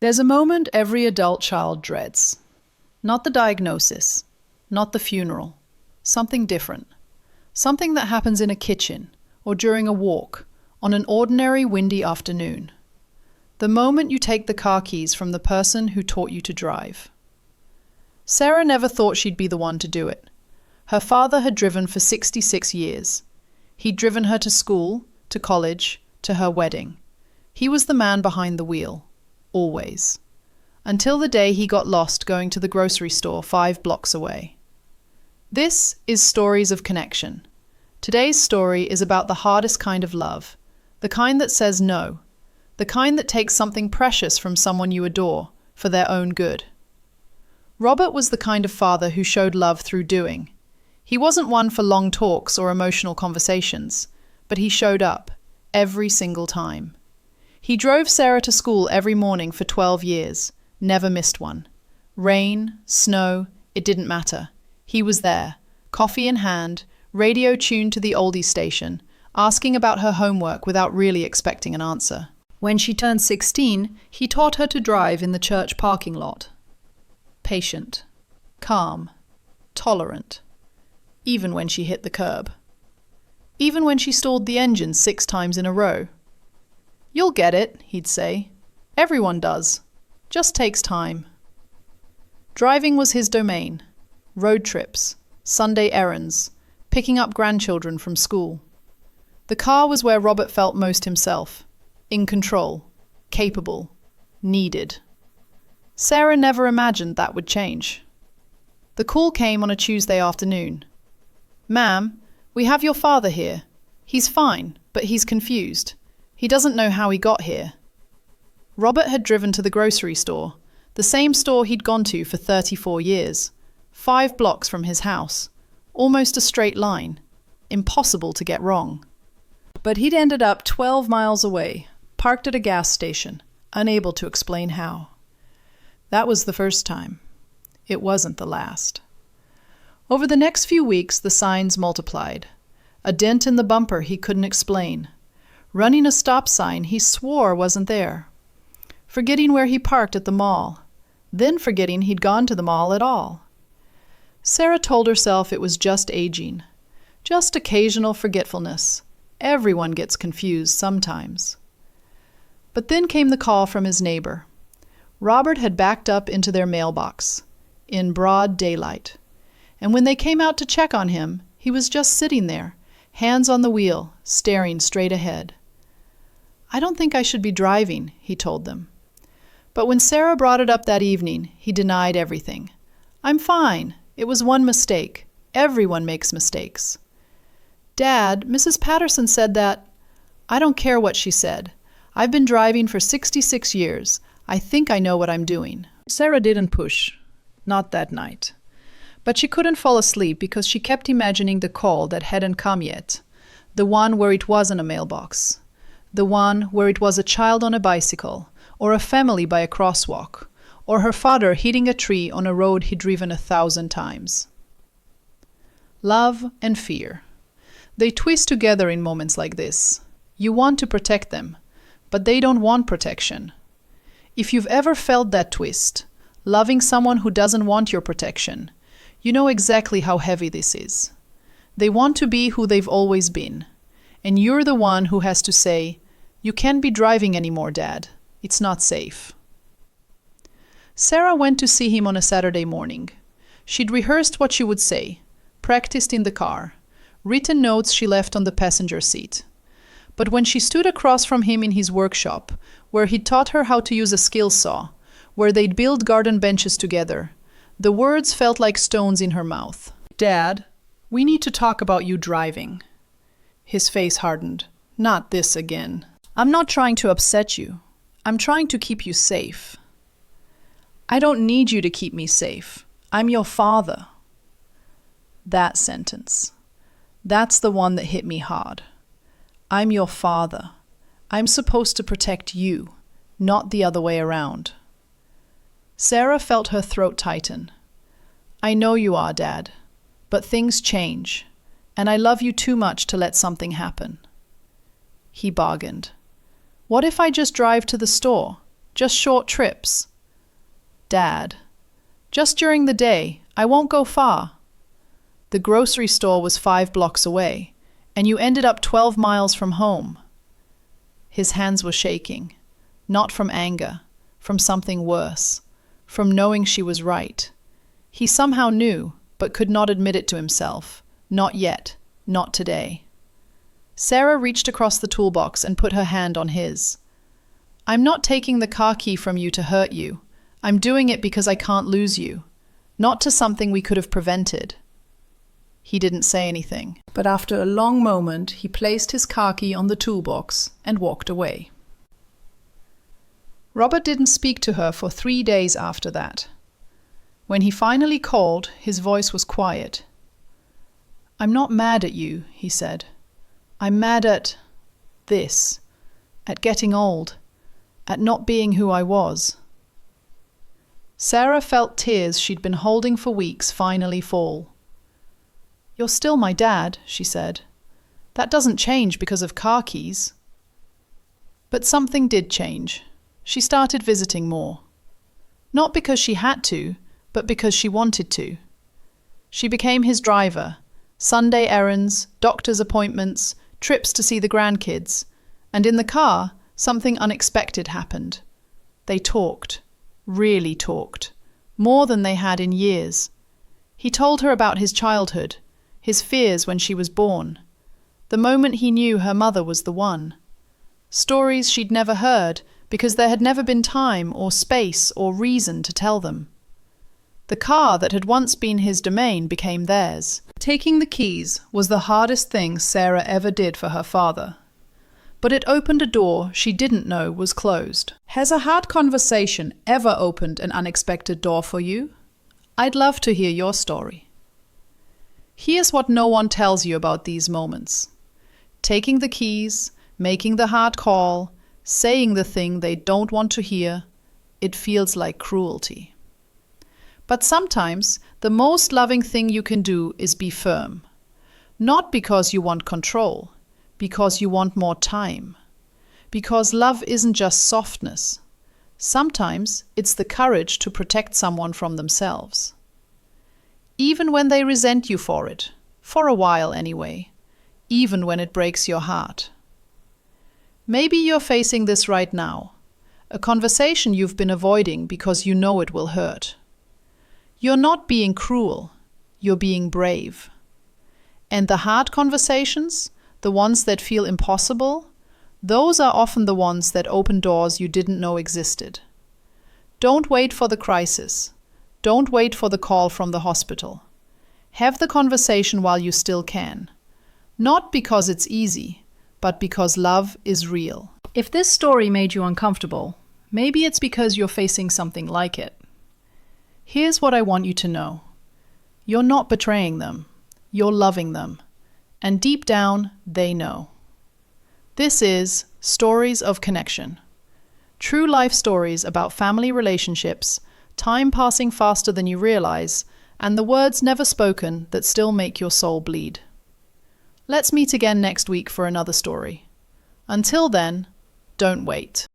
There's a moment every adult child dreads. Not the diagnosis, not the funeral. Something different. Something that happens in a kitchen or during a walk on an ordinary windy afternoon. The moment you take the car keys from the person who taught you to drive. Sarah never thought she'd be the one to do it. Her father had driven for 66 years. He'd driven her to school, to college, to her wedding. He was the man behind the wheel. Always. Until the day he got lost going to the grocery store 5 blocks away. This is Stories of Connection. Today's story is about the hardest kind of love, the kind that says no, the kind that takes something precious from someone you adore for their own good. Robert was the kind of father who showed love through doing. He wasn't one for long talks or emotional conversations, but he showed up every single time. He drove Sarah to school every morning for 12 years, never missed one. Rain, snow, it didn't matter. He was there, coffee in hand, radio tuned to the oldies station, asking about her homework without really expecting an answer. When she turned 16, he taught her to drive in the church parking lot. Patient, calm, tolerant, even when she hit the curb. Even when she stalled the engine 6 times in a row. "You'll get it," he'd say. "Everyone does. Just takes time." Driving was his domain. Road trips, Sunday errands, picking up grandchildren from school. The car was where Robert felt most himself. In control, capable, needed. Sarah never imagined that would change. The call came on a Tuesday afternoon. "Ma'am, we have your father here. He's fine, but he's confused. He doesn't know how he got here." Robert had driven to the grocery store, the same store he'd gone to for 34 years, 5 blocks from his house, almost a straight line, impossible to get wrong. But he'd ended up 12 miles away, parked at a gas station, unable to explain how. That was the first time. It wasn't the last. Over the next few weeks, the signs multiplied. A dent in the bumper he couldn't explain. Running a stop sign he swore wasn't there. Forgetting where he parked at the mall. Then forgetting he'd gone to the mall at all. Sarah told herself it was just aging. Just occasional forgetfulness. Everyone gets confused sometimes. But then came the call from his neighbor. Robert had backed up into their mailbox, in broad daylight. And when they came out to check on him, he was just sitting there, hands on the wheel, staring straight ahead. "I don't think I should be driving," he told them. But when Sarah brought it up that evening, he denied everything. "I'm fine. It was one mistake. Everyone makes mistakes." "Dad, Mrs. Patterson said that—" "I don't care what she said. I've been driving for 66 years. I think I know what I'm doing." Sarah didn't push. Not that night. But she couldn't fall asleep because she kept imagining the call that hadn't come yet. The one where it wasn't a mailbox. The one where it was a child on a bicycle, or a family by a crosswalk, or her father hitting a tree on a road he'd driven 1,000 times. Love and fear. They twist together in moments like this. You want to protect them, but they don't want protection. If you've ever felt that twist, loving someone who doesn't want your protection, you know exactly how heavy this is. They want to be who they've always been, and you're the one who has to say, "You can't be driving anymore, Dad. It's not safe." Sarah went to see him on a Saturday morning. She'd rehearsed what she would say, practiced in the car, written notes she left on the passenger seat. But when she stood across from him in his workshop, where he'd taught her how to use a skill saw, where they'd build garden benches together, the words felt like stones in her mouth. "Dad, we need to talk about you driving." His face hardened. "Not this again. I'm not trying to upset you. I'm trying to keep you safe." "I don't need you to keep me safe. I'm your father." That sentence. That's the one that hit me hard. I'm your father. I'm supposed to protect you, not the other way around. Sarah felt her throat tighten. "I know you are, Dad, but things change, and I love you too much to let something happen." He bargained. "What if I just drive to the store? Just short trips. Dad. Just during the day. I won't go far. The grocery store was 5 blocks away, and you ended up 12 miles from home. His hands were shaking, not from anger, from something worse, from knowing she was right. He somehow knew, but could not admit it to himself. Not yet, not today. Sarah reached across the toolbox and put her hand on his. I'm not taking the car key from you to hurt you. I'm doing it because I can't lose you, not to something we could have prevented. He didn't say anything, but after a long moment, he placed his car key on the toolbox and walked away. Robert didn't speak to her for 3 days after that. When he finally called, his voice was quiet. I'm not mad at you, he said. I'm mad at this, at getting old, at not being who I was. Sarah felt tears she'd been holding for weeks finally fall. You're still my dad, she said. That doesn't change because of car keys. But something did change. She started visiting more. Not because she had to, but because she wanted to. She became his driver, Sunday errands, doctor's appointments, trips to see the grandkids. And in the car, something unexpected happened. They talked, really talked, more than they had in years. He told her about his childhood, his fears when she was born, the moment he knew her mother was the one. Stories she'd never heard because there had never been time or space or reason to tell them. The car that had once been his domain became theirs. Taking the keys was the hardest thing Sarah ever did for her father. But it opened a door she didn't know was closed. Has a hard conversation ever opened an unexpected door for you? I'd love to hear your story. Here's what no one tells you about these moments. Taking the keys, making the hard call, saying the thing they don't want to hear, it feels like cruelty. But sometimes the most loving thing you can do is be firm. Not because you want control, because you want more time. Because love isn't just softness. Sometimes it's the courage to protect someone from themselves. Even when they resent you for it, for a while anyway, even when it breaks your heart. Maybe you're facing this right now, a conversation you've been avoiding because you know it will hurt. You're not being cruel, you're being brave. And the hard conversations, the ones that feel impossible, those are often the ones that open doors you didn't know existed. Don't wait for the crisis. Don't wait for the call from the hospital. Have the conversation while you still can. Not because it's easy, but because love is real. If this story made you uncomfortable, maybe it's because you're facing something like it. Here's what I want you to know. You're not betraying them. You're loving them. And deep down, they know. This is Stories of Connection. True life stories about family relationships, time passing faster than you realize, and the words never spoken that still make your soul bleed. Let's meet again next week for another story. Until then, don't wait.